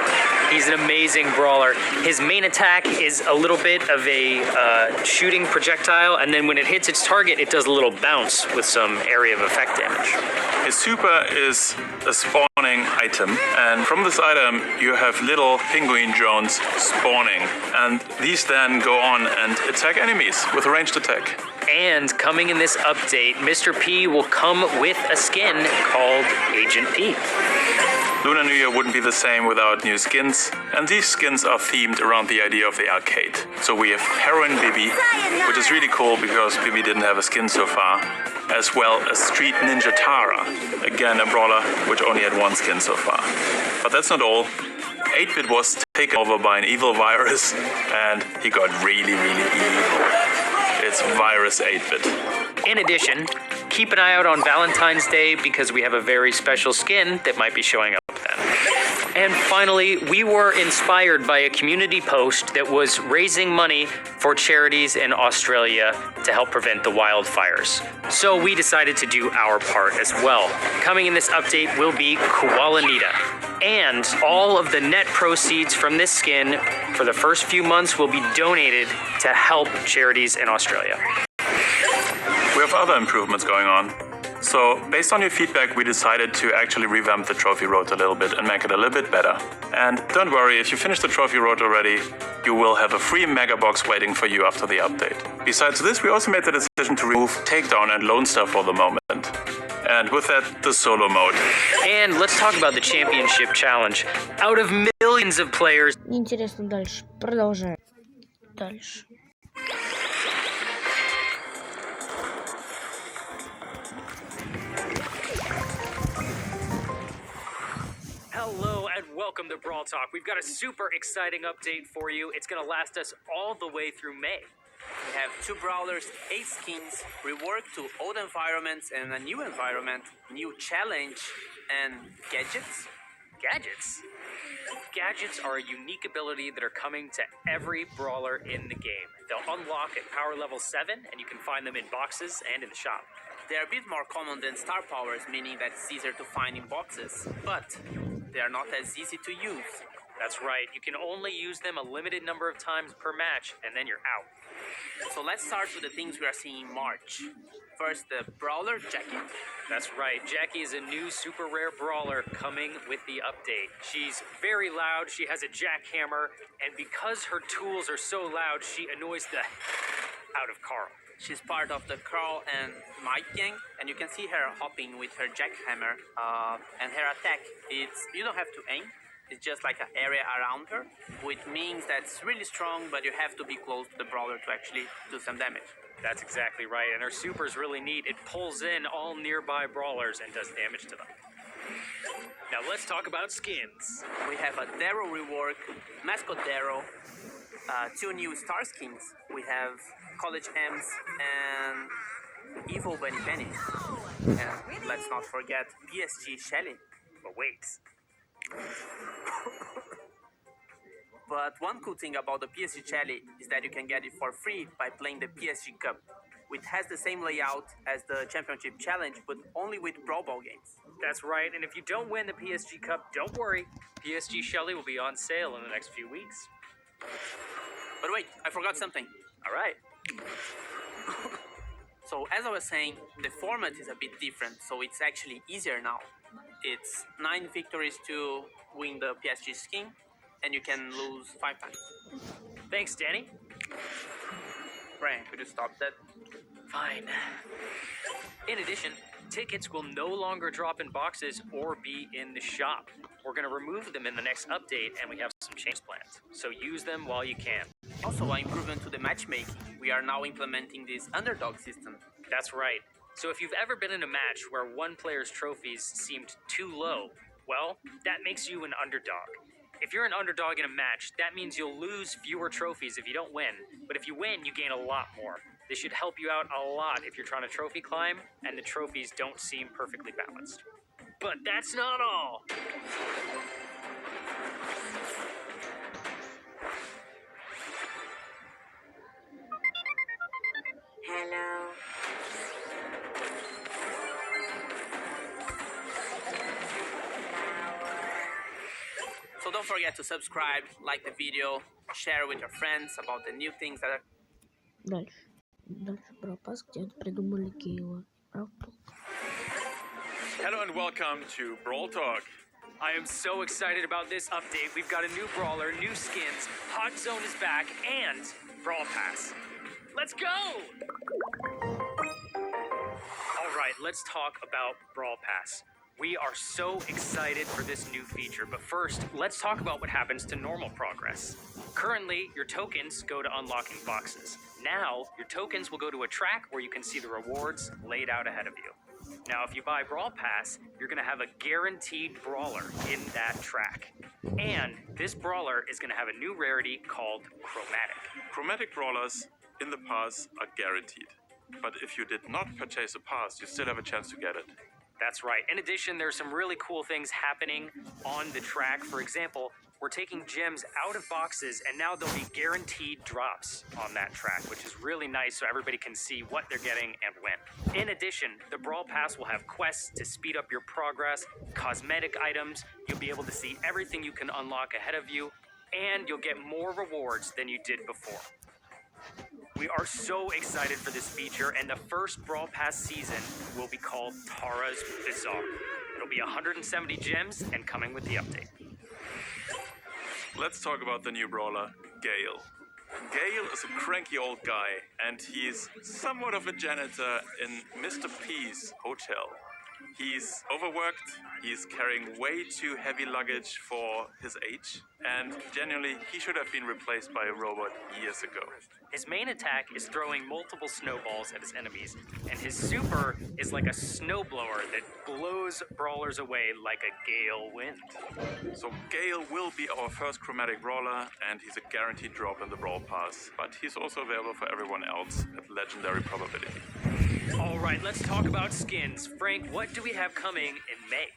He's an amazing brawler. His main attack is a little bit of a shooting projectile, and then when it hits its target, it does a little bounce with some area of effect damage. His super is a spawning item, and from this item you have little penguin drones spawning, and these then go on and attack enemies with a ranged attack. And coming in this update, Mr. P will come with a skin called Agent P. Lunar New Year wouldn't be the same without new skins, and these skins are themed around the idea of the arcade. So we have Heroine Bibi, which is really cool because Bibi didn't have a skin so far, as well as Street Ninja Tara, again a brawler which only had one skin so far. But that's not all. 8-Bit was taken over by an evil virus, and he got really, really evil. It's Virus 8-Bit. In addition, keep an eye out on Valentine's Day because we have a very special skin that might be showing up then. And finally, we were inspired by a community post that was raising money for charities in Australia to help prevent the wildfires. So we decided to do our part as well. Coming in this update will be Kualanita. And all of the net proceeds from this skin for the first few months will be donated to help charities in Australia. We have other improvements going on. So, based on your feedback, we decided to actually revamp the trophy road a little bit and make it a little bit better. And don't worry, if you finish the trophy road already, you will have a free mega box waiting for you after the update. Besides this, we also made the decision to remove Takedown and Lone Star for the moment. And with that, the solo mode. And let's talk about the championship challenge. Out of millions of players, Интересно дальше. Продолжаем. Дальше. hello and welcome to Brawl Talk. We've got a super exciting update for you. It's going to last us all the way through May. We have 2 brawlers, 8 skins, reworked to old environments and a new environment, new challenge, and gadgets. Gadgets? Gadgets are a unique ability that are coming to every brawler in the game. They'll unlock at power level 7, and you can find them in boxes and in the shop. They're a bit more common than star powers, meaning that it's easier to find in boxes, but they are not as easy to use. That's right. You can only use them a limited number of times per match, and then you're out. So let's start with the things we are seeing in March. First, the Brawler Jackie. That's right. Jackie is a new super rare brawler coming with the update. She's very loud. She has a jackhammer, and because her tools are so loud, she annoys the out of Carl. She's part of the Carl and Mike gang, and you can see her hopping with her jackhammer. And her attack, you don't have to aim. It's just like an area around her, which means that's really strong, but you have to be close to the brawler to actually do some damage. That's exactly right, and her super's really neat. It pulls in all nearby brawlers and does damage to them. Now let's talk about skins. We have a Darrow rework, Mascot Darrow, 2 new star skins. We have College M's and Evil Bunny Penny. And let's not forget PSG Shelly. But wait. But one cool thing about the PSG Shelly is that you can get it for free by playing the PSG Cup, which has the same layout as the Championship Challenge, but only with Brawl Ball games. That's right, and if you don't win the PSG Cup, don't worry. PSG Shelly will be on sale in the next few weeks. But wait, I forgot something. All right. So as I was saying, the format is a bit different, so it's actually easier now. It's 9 victories to win the PSG skin, and you can lose 5 times. Thanks, Danny. Brian, could you stop that? Fine. In addition, tickets will no longer drop in boxes or be in the shop. We're going to remove them in the next update, and we have some change plans. So use them while you can. Also, an improvement to the matchmaking. We are now implementing this underdog system. That's right. So if you've ever been in a match where one player's trophies seemed too low, well, that makes you an underdog. If you're an underdog in a match, that means you'll lose fewer trophies if you don't win. But if you win, you gain a lot more. This should help you out a lot if you're trying to trophy climb and the trophies don't seem perfectly balanced. But that's not all. Hello. So don't forget to subscribe, like the video, share with your friends about the new things that are... Дальше. Дальше про пас, где придумали Кейла. Правда? Hello and welcome to Brawl Talk. I am so excited about this update. We've got a new brawler, new skins, Hot Zone is back, and Brawl Pass. Let's go! All right, let's talk about Brawl Pass. We are so excited for this new feature, but first, let's talk about what happens to normal progress. Currently, your tokens go to unlocking boxes. Now, your tokens will go to a track where you can see the rewards laid out ahead of you. Now, if you buy Brawl Pass, you're going to have a guaranteed brawler in that track. And this brawler is going to have a new rarity called Chromatic. Chromatic brawlers in the pass are guaranteed. But if you did not purchase a pass, you still have a chance to get it. That's right. In addition, there's some really cool things happening on the track. For example, we're taking gems out of boxes, and now there'll be guaranteed drops on that track, which is really nice so everybody can see what they're getting and when. In addition, the Brawl Pass will have quests to speed up your progress, cosmetic items, you'll be able to see everything you can unlock ahead of you, and you'll get more rewards than you did before. We are so excited for this feature, and the first Brawl Pass season will be called Tara's Bazaar. It'll be 170 gems and coming with the update. Let's talk about the new brawler, Gale. Gale is a cranky old guy, and he's somewhat of a janitor in Mr. P's hotel. He's overworked, he's carrying way too heavy luggage for his age, and genuinely, he should have been replaced by a robot years ago. His main attack is throwing multiple snowballs at his enemies, and his super is like a snowblower that blows brawlers away like a gale wind. So Gale will be our first chromatic brawler, and he's a guaranteed drop in the Brawl Pass, but he's also available for everyone else at legendary probability. All right, let's talk about skins. Frank, what do we have coming in May?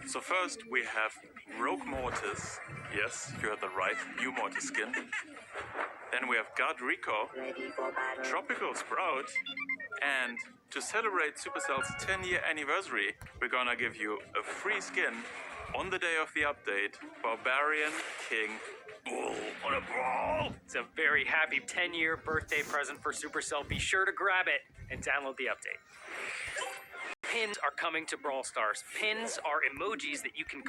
So first we have Rogue Mortis. Yes, you heard that right, new Mortis skin. Then we have God Rico, Tropical Sprout, and to celebrate Supercell's 10-year anniversary, we're gonna give you a free skin on the day of the update, Barbarian King Bull on a Brawl. It's a very happy 10-year birthday present for Supercell. Be sure to grab it and download the update. Pins are coming to Brawl Stars. Pins are emojis that you can...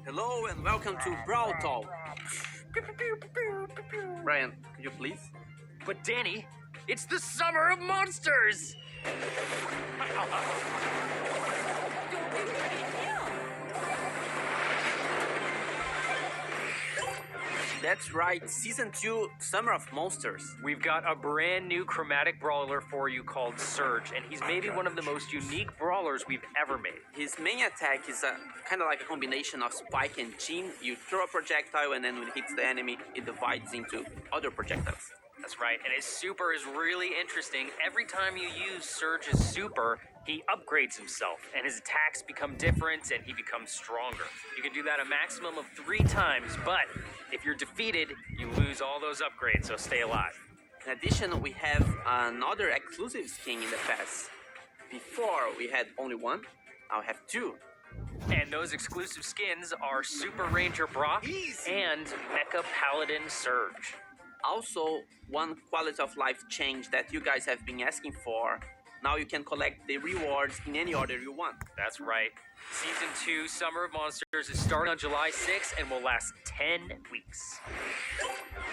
Hello and welcome to Brawl Talk. Ryan, could you please? But Danny, it's the summer of monsters! That's right, Season 2, Summer of Monsters. We've got a brand new chromatic brawler for you called Surge, and he's maybe one of the most unique brawlers we've ever made. His main attack is kind of like a combination of Spike and Chin. You throw a projectile and then when it hits the enemy, it divides into other projectiles. That's right, and his super is really interesting. Every time you use Surge's super, he upgrades himself, and his attacks become different, and he becomes stronger. You can do that a maximum of 3 times, but if you're defeated, you lose all those upgrades, so stay alive. In addition, we have another exclusive skin in the pass. Before, we had only one, now we have 2. And those exclusive skins are Super Ranger Brock and Mecha Paladin Surge. Also, one quality of life change that you guys have been asking for. Now you can collect the rewards in any order you want. That's right. Season 2, Summer of Monsters, is starting on July 6th and will last 10 weeks.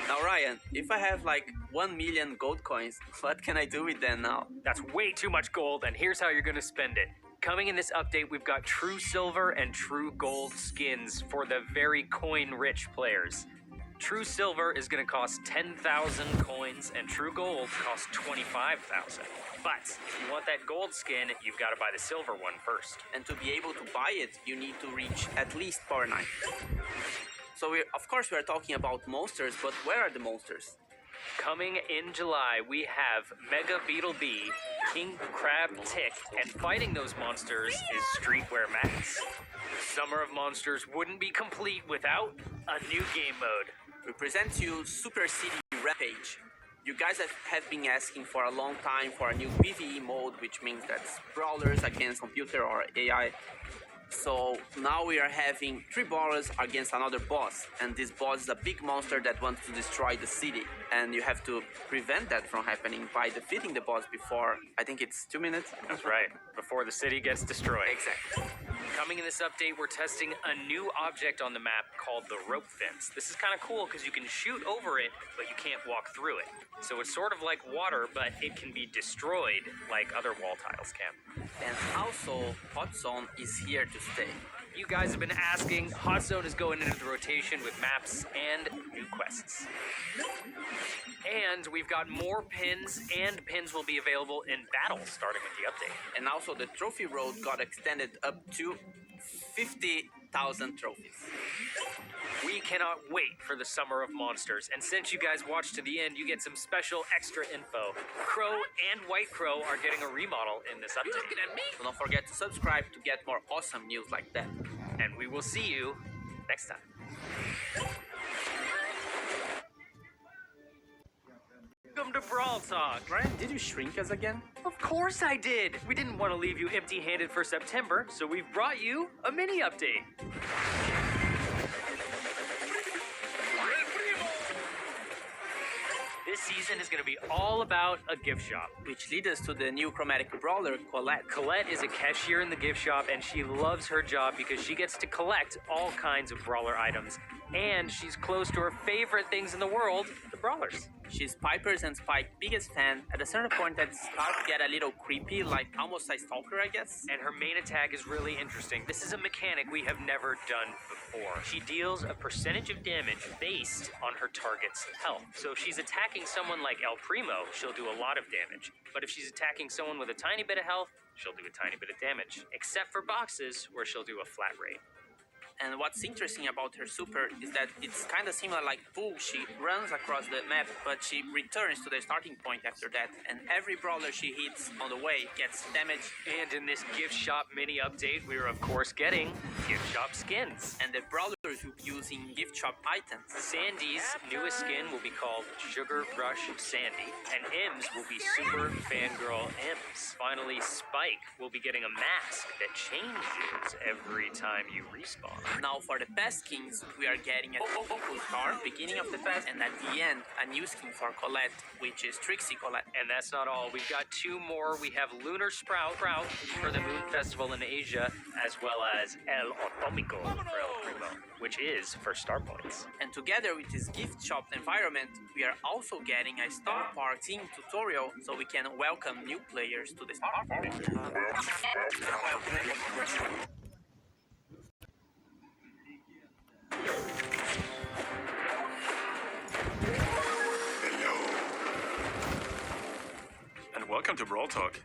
Now Ryan, if I have like 1 million gold coins, what can I do with them now? That's way too much gold, and here's how you're gonna spend it. Coming in this update, we've got True Silver and True Gold skins for the very coin-rich players. True Silver is going to cost 10,000 coins, and True Gold costs 25,000. But if you want that gold skin, you've got to buy the silver one first. And to be able to buy it, you need to reach at least Power 9. So of course we are talking about monsters, but where are the monsters? Coming in July, we have Mega Beetle Bee, King Crab Tick, and fighting those monsters is Streetwear Max. Summer of Monsters wouldn't be complete without a new game mode. We present you Super City Rampage. You guys have been asking for a long time for a new PvE mode, which means that's brawlers against computer or AI. So now we are having 3 brawlers against another boss, and this boss is a big monster that wants to destroy the city, and you have to prevent that from happening by defeating the boss before, I think it's 2 minutes. That's right, before the city gets destroyed. Exactly. Coming in this update, we're testing a new object on the map called the rope fence. This is kind of cool because you can shoot over it, but you can't walk through it. So it's sort of like water, but it can be destroyed like other wall tiles can. And also, Hot Zone is here to stay. You guys have been asking. Hot Zone is going into the rotation with maps and new quests. And we've got more pins, and pins will be available in battle starting with the update. And also, the trophy road got extended up to 50,000 trophies. We cannot wait for the Summer of Monsters, and since you guys watched to the end, you get some special extra info. Crow and White Crow are getting a remodel in this update. So don't forget to subscribe to get more awesome news like that. And we will see you next time. Welcome to Brawl Talk. Ryan, did you shrink us again? Of course I did. We didn't want to leave you empty-handed for September, so we've brought you a mini update. This season is going to be all about a gift shop. Which leads us to the new chromatic brawler, Colette. Colette is a cashier in the gift shop, and she loves her job because she gets to collect all kinds of brawler items. And she's close to her favorite things in the world, the brawlers. She's Piper's and Spike's biggest fan. At a certain point, that starts to get a little creepy, like almost a stalker, I guess. And her main attack is really interesting. This is a mechanic we have never done before. She deals a percentage of damage based on her target's health. So if she's attacking someone like El Primo, she'll do a lot of damage. But if she's attacking someone with a tiny bit of health, she'll do a tiny bit of damage. Except for boxes, where she'll do a flat rate. And what's interesting about her super is that it's kind of similar like Bull. She runs across the map, but she returns to the starting point after that. And every brawler she hits on the way gets damaged. And in this gift shop mini update, we're of course getting gift shop skins. And the brawlers will be using gift shop items. Sandy's newest skin will be called Sugar Rush Sandy, and M's will be Super Fangirl M's. Finally, Spike will be getting a mask that changes every time you respawn. Now for the best skins, we are getting a Poco Star, beginning of the fest, and at the end, a new skin for Colette, which is Trixie Colette. And that's not all. We've got two more. We have Lunar Sprout for the Moon Festival in Asia, as well as El Atomico for El Primo, which is for star points. And together with this gift shop environment, we are also getting a Star Park team tutorial so we can welcome new players to the Star Park. And welcome to Brawl Talk.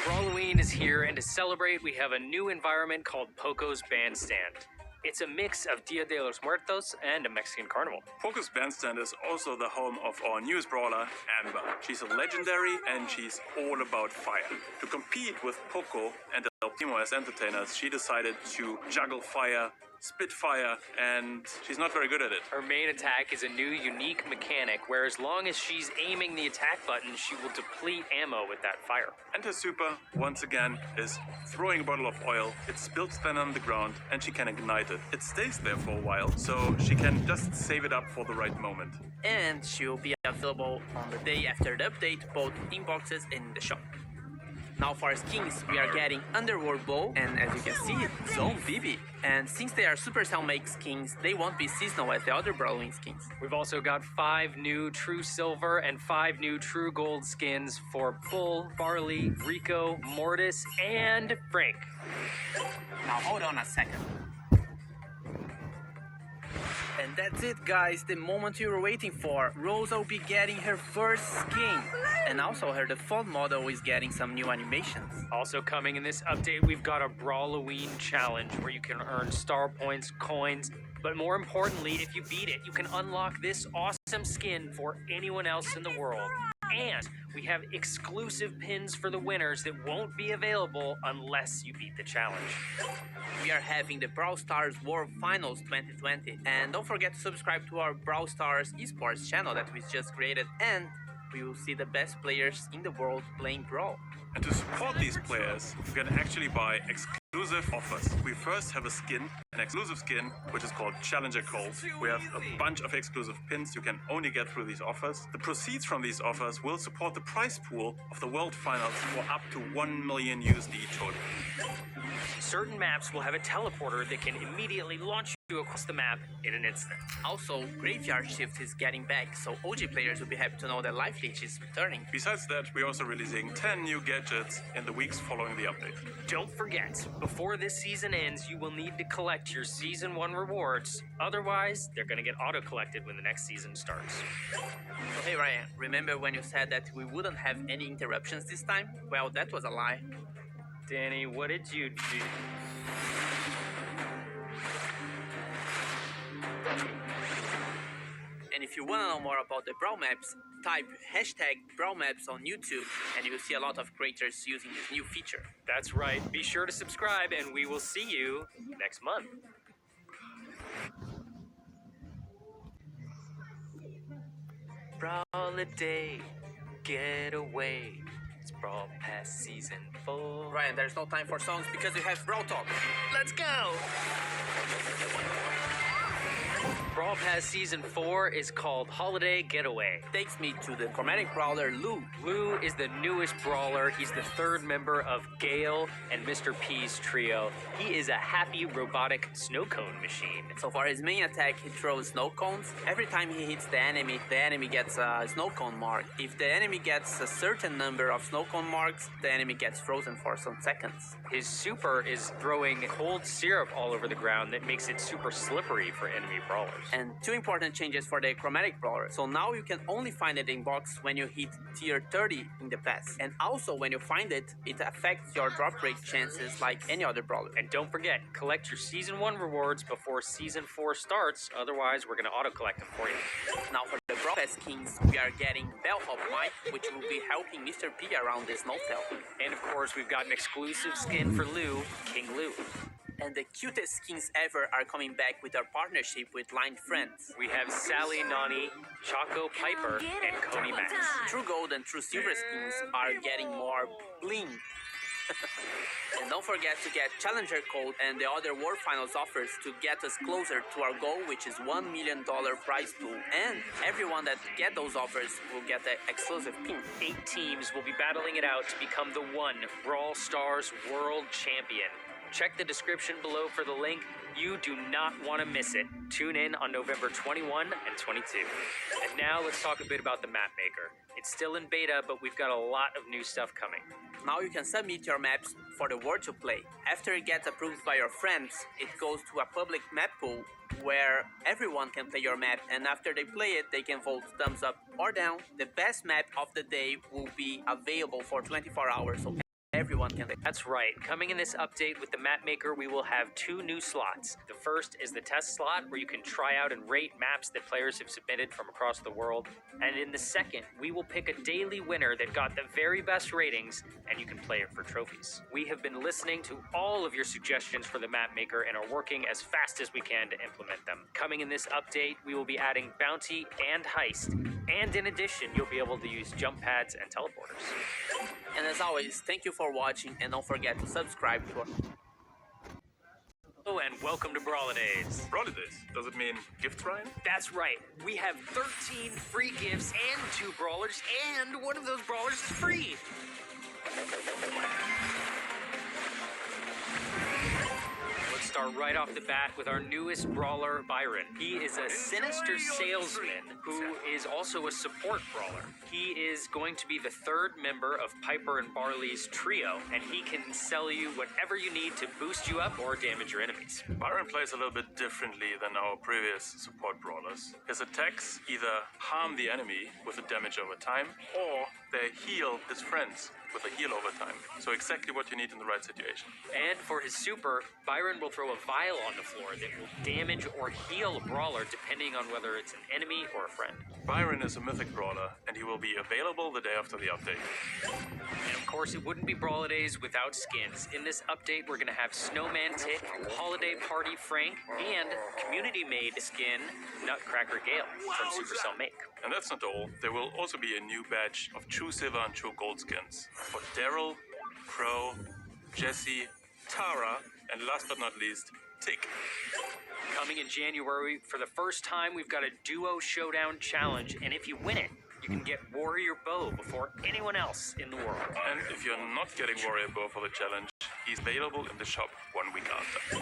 Halloween is here, and to celebrate, we have a new environment called Poco's Bandstand. It's a mix of Dia de los Muertos and a Mexican carnival. Poco's Bandstand is also the home of our newest brawler, Amber. She's a legendary and she's all about fire. To compete with Poco and El Primo as entertainers, she decided to juggle fire, spit fire, and she's not very good at it. Her main attack is a new unique mechanic where as long as she's aiming the attack button, she will deplete ammo with that fire. And her super, once again, is throwing a bottle of oil. It spills then on the ground and she can ignite it. It stays there for a while, so she can just save it up for the right moment. And she will be available on the day after the update, both in boxes and in the shop. Now for skins, we are getting Underworld Bow, and as you can see, Zone Bibi. And since they are Supercell make skins, they won't be seasonal as the other brawling skins. We've also got 5 new True Silver and 5 new True Gold skins for Bull, Barley, Rico, Mortis, and Frank. Now hold on a second. And that's it, guys, the moment you were waiting for. Rosa will be getting her first skin. And also her default model is getting some new animations. Also coming in this update, we've got a Brawloween challenge where you can earn star points, coins, but more importantly, if you beat it, you can unlock this awesome skin for anyone else in the world. And we have exclusive pins for the winners that won't be available unless you beat the challenge. We are having the Brawl Stars World Finals 2020. And don't forget to subscribe to our Brawl Stars esports channel that we just created. And we will see the best players in the world playing Brawl. And to support these players, you can actually buy exclusive offers. We first have a skin, an exclusive skin, which is called Challenger Cold. We have a bunch of exclusive pins you can only get through these offers. The proceeds from these offers will support the prize pool of the World Finals for up to 1 million USD total. Certain maps will have a teleporter that can immediately launch you across the map in an instant. Also, Graveyard Shift is getting back, so OG players will be happy to know that Life Leech is returning. Besides that, we're also releasing 10 new gadgets in the weeks following the update. Don't forget, before this season ends, you will need to collect your Season 1 rewards. Otherwise, they're gonna get auto-collected when the next season starts. So hey Ryan, remember when you said that we wouldn't have any interruptions this time? Well, that was a lie. Danny, what did you do? And if you want to know more about the Brawl Maps, type #BrawlMaps on YouTube and you will see a lot of creators using this new feature. That's right. Be sure to subscribe, and we will see you next month. Brawl a day, get away. It's Brawl Pass Season 4. Ryan, there's no time for songs because we have Brawl Talk. Let's go! Brawl Pass Season 4 is called Holiday Getaway. Takes me to the chromatic brawler Lou. Lou is the newest brawler. He's the third member of Gale and Mr. P's trio. He is a happy robotic snow cone machine. So for his main attack, he throws snow cones. Every time he hits the enemy gets a snow cone mark. If the enemy gets a certain number of snow cone marks, the enemy gets frozen for some seconds. His super is throwing cold syrup all over the ground that makes it super slippery for enemy brawlers. And two important changes for the chromatic brawler. So now you can only find it in box when you hit tier 30 in the pass. And also when you find it, it affects your drop rate chances like any other brawler. And don't forget, collect your Season 1 rewards before Season 4 starts, otherwise we're gonna auto-collect them for you. Now for the Brawl Pass skins, we are getting Bellhop Mike, which will be helping Mr. P around the Snowfell. And of course, we've got an exclusive skin for Lou, King Lou. And the cutest skins ever are coming back with our partnership with Line Friends. We have Sally Nani, Choco Piper, and Coney Max. True Gold and True Silver skins are getting more bling. And don't forget to get Challenger Code and the other World Finals offers to get us closer to our goal, which is $1 million prize pool. And everyone that get those offers will get an exclusive pin. 8 teams will be battling it out to become the one Brawl Stars World Champion. Check the description below for the link. You do not want to miss it. Tune in on November 21 and 22. And now let's talk a bit about the map maker. It's still in beta, but we've got a lot of new stuff coming. Now you can submit your maps for the world to play. After it gets approved by your friends, it goes to a public map pool where everyone can play your map, and after they play it, they can vote thumbs up or down. The best map of the day will be available for 24 hours, so everyone can play. That's right. Coming in this update with the map maker, we will have 2 new slots. The first is the test slot, where you can try out and rate maps that players have submitted from across the world. And in the second, we will pick a daily winner that got the very best ratings, and you can play it for trophies. We have been listening to all of your suggestions for the map maker and are working as fast as we can to implement them. Coming in this update, we will be adding bounty and heist. And in addition, you'll be able to use jump pads and teleporters. And as always, thank you for watching, and don't forget to subscribe to our... Hello and welcome to Brawladays. Brawladays? Does it mean gifts, Ryan? That's right. We have 13 free gifts and 2 brawlers, and one of those brawlers is free. Let's start right off the bat with our newest brawler, Byron. He is a sinister salesman who is also a support brawler. He is going to be the 3rd member of Piper and Barley's trio, and he can sell you whatever you need to boost you up or damage your enemies. Byron plays a little bit differently than our previous support brawlers. His attacks either harm the enemy with a damage over time, or they heal his friends with a heal over time. So exactly what you need in the right situation. And for his super, Byron will throw a vial on the floor that will damage or heal a brawler depending on whether it's an enemy or a friend. Byron is a mythic brawler, and he will be available the day after the update. And of course, it wouldn't be Brawladays without skins. In this update, we're going to have Snowman Tick, Holiday Party Frank, and community-made skin Nutcracker Gale from Supercell Make. And that's not all. There will also be a new batch of True Silver and True Gold skins for Daryl, Crow, Jesse, Tara, and last but not least, tick. Coming in January, for the first time, we've got a duo showdown challenge, and if you win it, you can get Warrior Bow before anyone else in the world. And if you're not getting Warrior Bow for the challenge, he's available in the shop 1 week after.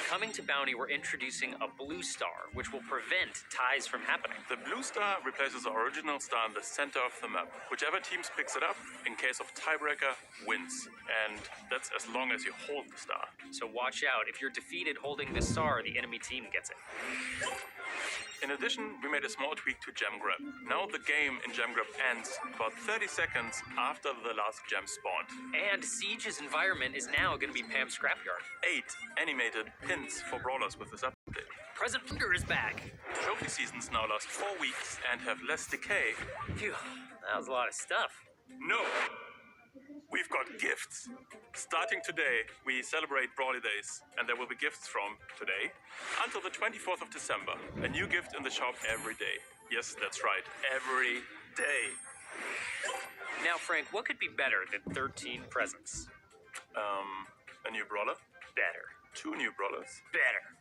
Coming to Bounty, we're introducing a blue star, which will prevent ties from happening. The blue star replaces the original star in the center of the map. Whichever team picks it up, in case of tiebreaker, wins. And that's as long as you hold the star. So watch out. If you're defeated holding this star, the enemy team gets it. In addition, we made a small tweak to gem grab. Now the game in gem grab ends about 30 seconds after the last gem spawned. And Siege's environment is now going to be Pam's scrapyard. 8 animated pins for brawlers with this update. Present Finger is back. Trophy seasons now last 4 weeks and have less decay. Phew, that was a lot of stuff. No! We've got gifts. Starting today, we celebrate Brawly Days, and there will be gifts from today until the 24th of December. A new gift in the shop every day. Yes, that's right, every day. Now, Frank, what could be better than 13 presents? A new brawler? Better. 2 new brawlers? Better.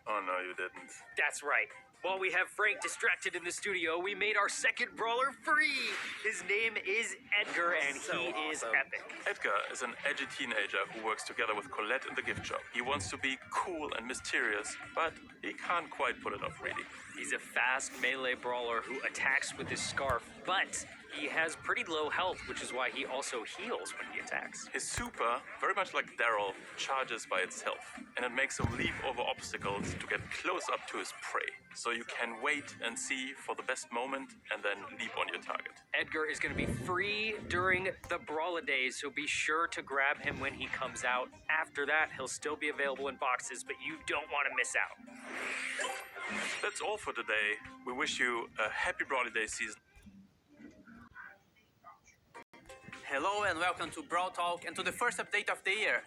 Oh no, you didn't. That's right. While we have Frank distracted in the studio, we made our second brawler free. His name is Edgar, and he is epic. Edgar is an edgy teenager who works together with Colette in the gift shop. He wants to be cool and mysterious, but he can't quite pull it off really. He's a fast melee brawler who attacks with his scarf, but he has pretty low health, which is why he also heals when he attacks. His super, very much like Daryl, charges by itself, and it makes him leap over obstacles to get close up to his prey. So you can wait and see for the best moment and then leap on your target. Edgar is going to be free during the Brawler Days, so be sure to grab him when he comes out. After that, he'll still be available in boxes, but you don't want to miss out. That's all for today. We wish you a happy Brawly Day season. Hello and welcome to Brawl Talk and to the first update of the year.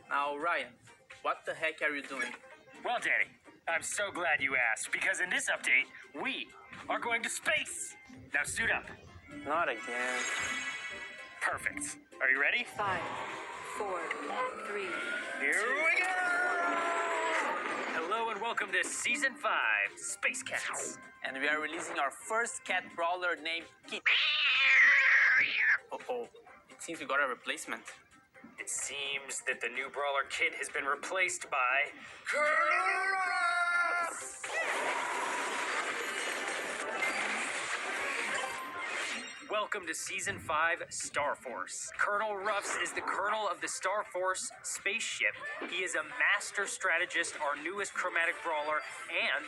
Now, Ryan, what the heck are you doing? Well, Danny, I'm so glad you asked, because in this update, we are going to space. Now suit up. Not again. Perfect. Are you ready? 5, 4, 3. Here we go! Hello and welcome to Season 5, Space Cats. And we are releasing our first cat brawler named Kit. Uh-oh, it seems we got a replacement. It seems that the new brawler Kit has been replaced by Colonel Ruffs! Welcome to Season 5, Star Force. Colonel Ruffs is the colonel of the Star Force spaceship. He is a master strategist, our newest chromatic brawler, and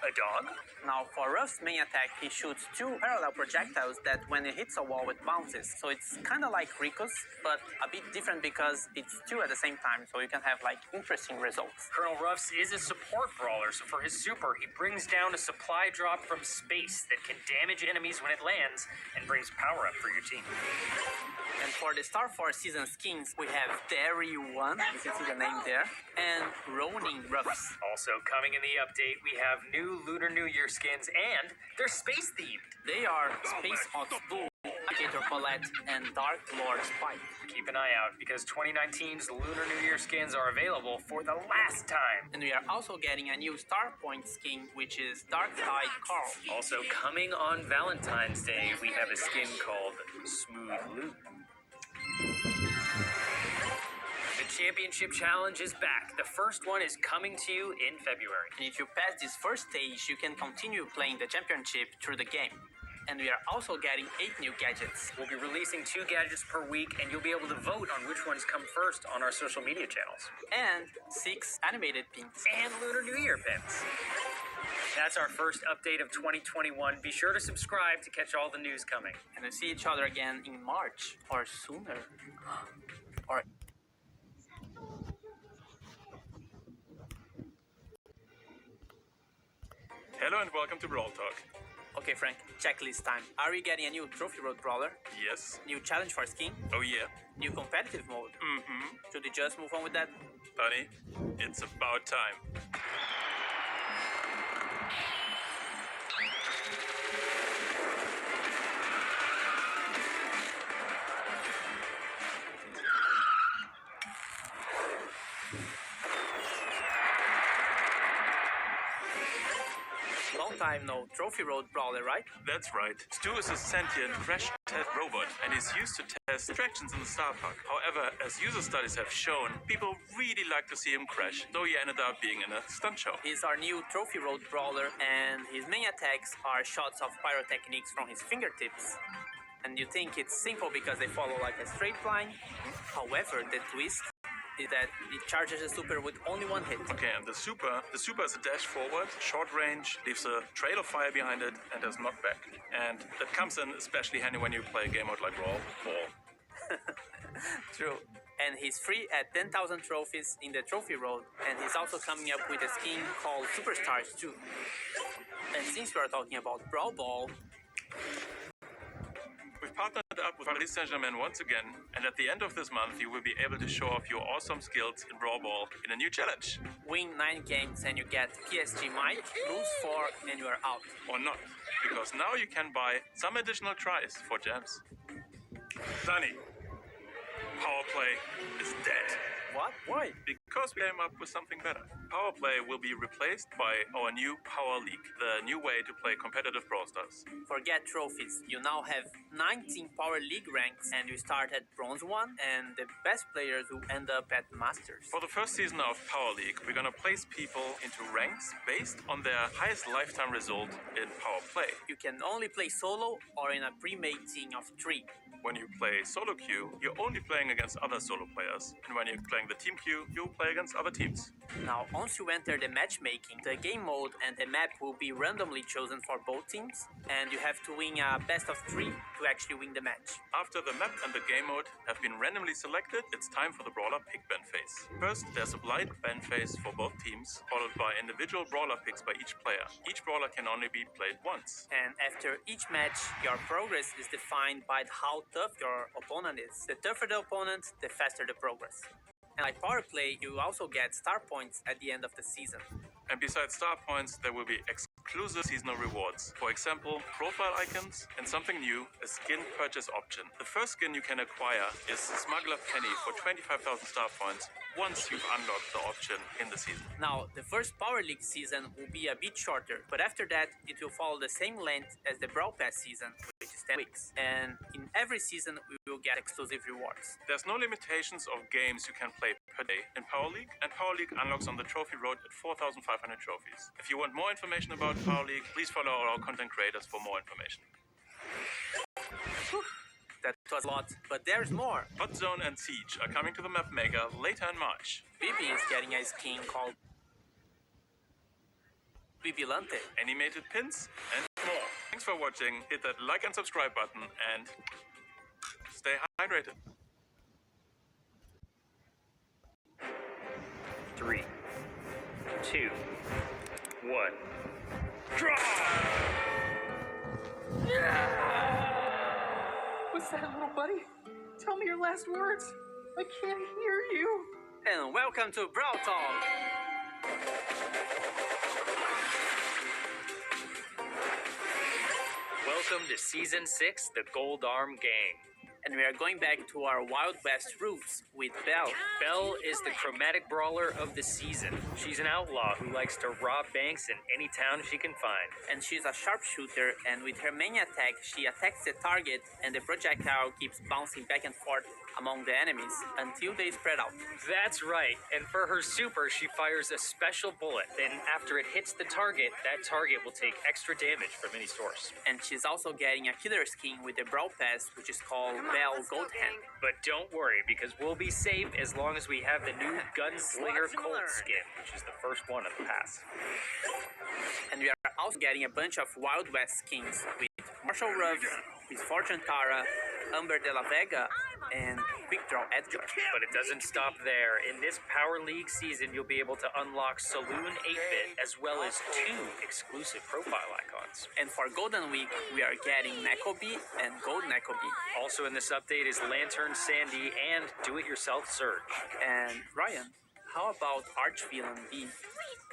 a dog. Now, for Ruff's main attack, he shoots 2 parallel projectiles that when it hits a wall, it bounces. So it's kind of like Rico's, but a bit different because it's 2 at the same time, so you can have like interesting results. Colonel Ruffs is a support brawler, so for his super, he brings down a supply drop from space that can damage enemies when it lands and brings power up for your team. And for the Star Force season skins, we have Terry 1, you can see the name there, and Ronin Ruffs. Also coming in the update, we have new Lunar New Year skins, and they're space themed. They are Space Ox Bull, Gator Colette, and Dark Lord Spike. Keep an eye out because 2019's Lunar New Year skins are available for the last time. And we are also getting a new Star Point skin, which is Dark Tide Carl. Also coming on Valentine's Day, we have a skin called Smooth Loop. The Championship Challenge is back. The first one is coming to you in February. And if you pass this first stage, you can continue playing the championship through the game. And we are also getting 8 new gadgets. We'll be releasing 2 gadgets per week, and you'll be able to vote on which ones come first on our social media channels. And 6 animated pins. And Lunar New Year pins. That's our first update of 2021. Be sure to subscribe to catch all the news coming. And we'll see each other again in March or sooner. Or Hello and welcome to Brawl Talk. okay, Frank, checklist time. Are we getting a new Trophy Road Brawler? Yes. New challenge for skin? Oh yeah. New competitive mode? Should we just move on with that? Honey, it's about time. long-time no Trophy Road Brawler, right? That's right. Stu is a sentient crash test robot and is used to test attractions in the Star Park. However, as user studies have shown, people really like to see him crash, though he ended up being in a stunt show. He's our new Trophy Road Brawler, and his main attacks are shots of pyrotechnics from his fingertips. And you think it's simple because they follow like a straight line. However, the twist is that it charges a super with only one hit. Okay, and the super is a dash forward, short range, leaves a trail of fire behind it, and does knockback. And that comes in especially handy when you play a game mode like Brawl. True. And he's free at 10,000 trophies in the Trophy Road, and he's also coming up with a skin called Superstars too. And since we are talking about Brawl Ball, We've partnered up with Paris Saint-Germain once again, and at the end of this month you will be able to show off your awesome skills in Brawl Ball in a new challenge. win 9 games and you get PSG mic, lose 4 and you are out. Or not, because now you can buy some additional tries for gems. Sunny, Power Play is dead. What? Why? Because we came up with something better. Power Play will be replaced by our new Power League, the new way to play competitive Brawl Stars. Forget trophies. You now have 19 Power League ranks and you start at Bronze 1 and the best players who end up at Masters. For the first season of Power League, we're gonna place people into ranks based on their highest lifetime result in Power Play. You can only play solo or in a pre-made team of 3. When you play solo queue, you're only playing against other solo players. And when you're playing the team queue, you'll play against other teams. Now, once you enter the matchmaking, the game mode and the map will be randomly chosen for both teams, and you have to win a best of 3 to actually win the match. After the map and the game mode have been randomly selected, it's time for the brawler pick ban phase. First, there's a blind ban phase for both teams, followed by individual brawler picks by each player. Each brawler can only be played once. And after each match, your progress is defined by how tough your opponent is. The tougher the opponent, the faster the progress. And like Power Play, you also get star points at the end of the season. And besides star points, there will be exclusive seasonal rewards. For example, profile icons and something new, a skin purchase option. The first skin you can acquire is Smuggler Penny for 25,000 star points once you've unlocked the option in the season. Now, the first Power League season will be a bit shorter, but after that, it will follow the same length as the Brawl Pass season, which is 10 weeks. And in every season, we will get exclusive rewards. There's no limitations of games you can play per day in Power League, and Power League unlocks on the trophy road at 4,500 trophies. If you want more information about Power League, please follow our content creators for more information. That was a lot, but there's more. Hot Zone and Siege are coming to the map maker later in March. Bibi is getting a skin called Bibilante. Animated pins and more. Thanks for watching. Hit that like and subscribe button and stay hydrated. 3, 2, 1. Draw! What's that, little buddy? Tell me your last words. I can't hear you. And welcome to Brawl Talk. Welcome to Season 6, the Gold Arm Gang. And we are going back to our Wild West roots with Belle. Belle is the chromatic brawler of the season. She's an outlaw who likes to rob banks in any town she can find. And she's a sharpshooter, and with her main attack, she attacks the target, and the projectile keeps bouncing back and forth among the enemies until they spread out. That's right, and for her super, she fires a special bullet. Then after it hits the target, that target will take extra damage from any source. And she's also getting a killer skin with the Brawl Pass, which is called Belle Gold Hand. But don't worry, because we'll be safe as long as we have the new Gunslinger What you Colt learned. skin, which is the first one of the pass. And we are also getting a bunch of Wild West skins with Marshall Ruffs, Miss Fortune Tara, Amber de la Vega, and Quick Draw Edgar. But it doesn't stop there. In this Power League season, you'll be able to unlock Saloon 8-Bit as well as 2 exclusive profile icons. And for Golden Week, we are getting Nekobi and Gold Nekobi. Also in this update is Lantern Sandy and Do-It-Yourself Surge. And Ryan, how about Archvillain B?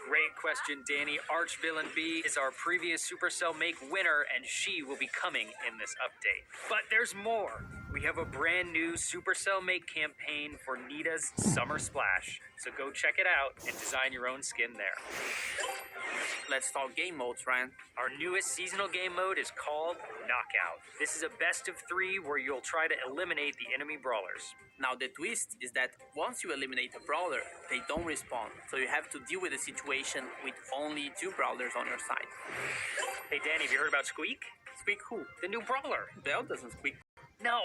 Great question, Danny. Archvillain B is our previous Supercell Make winner, and she will be coming in this update. But there's more. We have a brand new Supercell Make campaign for Nita's Summer Splash. So go check it out and design your own skin there. Let's talk game modes, Ryan. Our newest seasonal game mode is called Knockout. This is a best of 3 where you'll try to eliminate the enemy brawlers. Now the twist is that once you eliminate a brawler, they don't respawn, so you have to deal with the situation with only 2 brawlers on your side. Hey Danny, have you heard about Squeak? Squeak who? The new brawler. Bell doesn't squeak. No!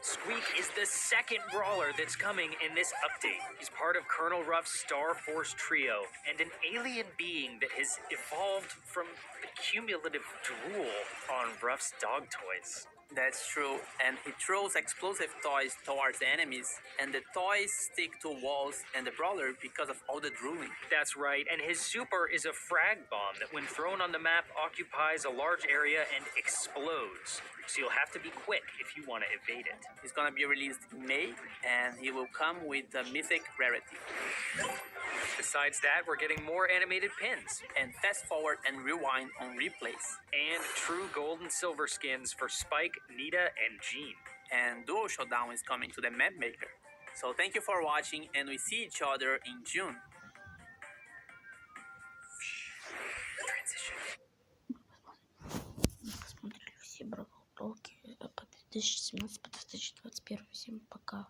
Squeak is the second brawler that's coming in this update. He's part of Colonel Ruff's Star Force trio and an alien being that has evolved from the cumulative drool on Ruff's dog toys. That's true, and he throws explosive toys towards enemies, and the toys stick to walls and the brawler because of all the drooling. That's right, and his super is a frag bomb that when thrown on the map occupies a large area and explodes. So you'll have to be quick if you want to evade it. He's gonna be released in May, and he will come with a mythic rarity. Besides that, we're getting more animated pins And fast forward and rewind on replays. and true gold and silver skins for Spike, Nita, and Jean. And Duo Showdown is coming to the map maker. So thank you for watching, and we see each other in June. Посмотрели все бравл толки по 2017 по 2021. Всем пока.